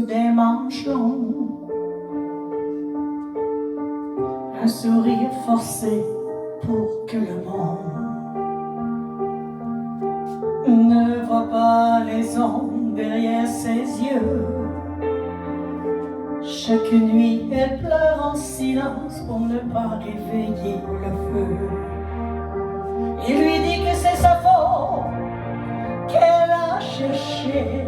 des manches longues, un sourire forcé pour que le monde ne voit pas les ombres derrière ses yeux. Chaque nuit, elle pleure en silence pour ne pas réveiller le feu. Il lui dit que c'est sa faute, qu'elle a cherché,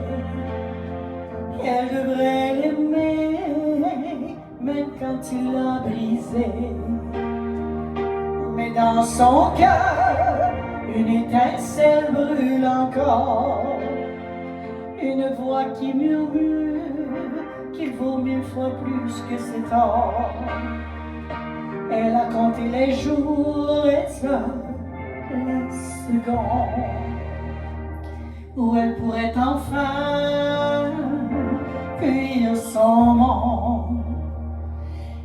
qu'elle devrait l'aimer, même quand il l'a brisé. Mais dans son cœur, une étincelle brûle encore, une voix qui murmure qu'il vaut 1000 fois plus que cet or. Elle a compté les jours, les heures, les secondes, où elle pourrait enfin fuir son monde.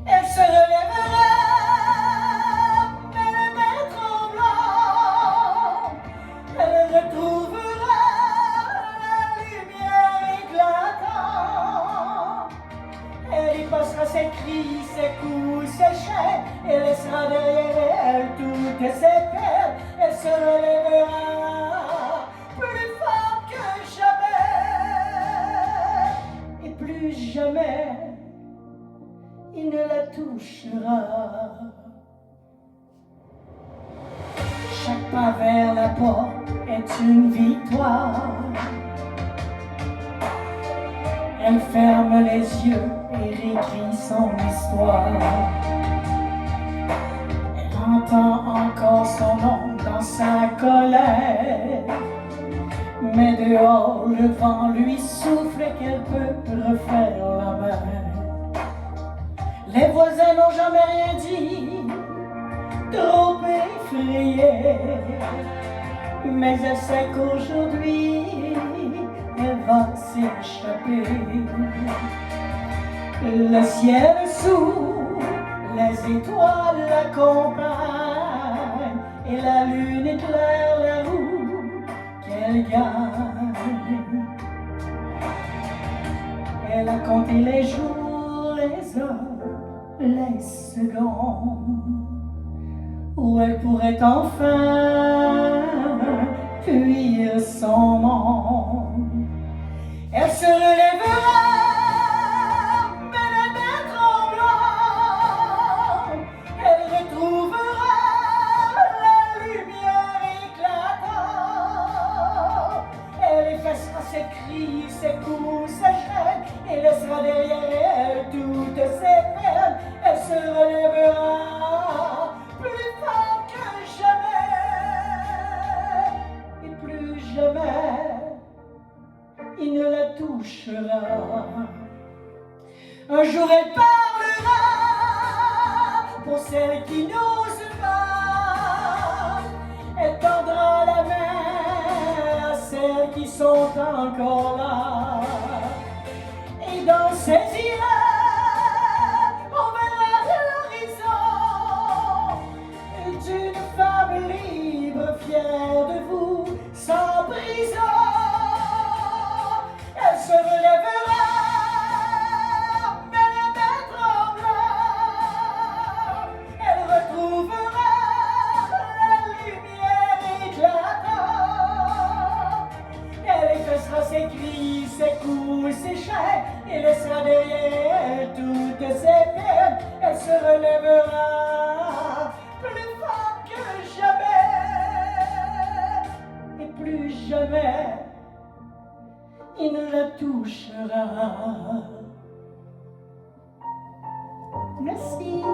Elle se relèvera, mais les mains tremblantes, elle retrouvera la lumière éclatante. Elle y passera ses cris, ses coups, ses chaînes, et laissera derrière elle toutes ses peines. Elle se relèvera plus forte que jamais, et plus jamais il ne la touchera. Chaque pas vers la porte est une victoire. Elle ferme les yeux et réécrit son histoire. Elle entend encore son nom dans sa colère, mais dehors le vent lui souffle qu'elle peut refaire la mer. Les voisins n'ont jamais rien dit, trop effrayés, mais elle sait qu'aujourd'hui elle va s'échapper. Le ciel s'ouvre, les étoiles l'accompagnent, et la lune éclaire la route qu'elle gagne. Elle a compté les jours, les heures, les secondes, où elle pourrait enfin fuir son monde. Elle se relèvera, mais les mains tremblantes, elle retrouvera la lumière éclatante. Elle effacera ses cris, ses coups, ses chaînes, et laissera derrière elle toutes ses peines. Elle se relèvera plus fort que jamais, et plus jamais il ne la touchera. Un jour elle parlera pour celles qui n'osent pas. Elle tendra la main à celles qui sont encore là. Et dans ses yeux, on verra l'horizon d'une femme libre, fière de vous, sans prison. Elle se relèvera, mais les mains tremblantes, elle retrouvera la lumière éclatante. Elle effacera ses cris, ses coups, ses chaînes, et laissera derrière elle toutes ses peines. Elle se relèvera plus fort que jamais, et plus jamais il ne la touchera. Merci.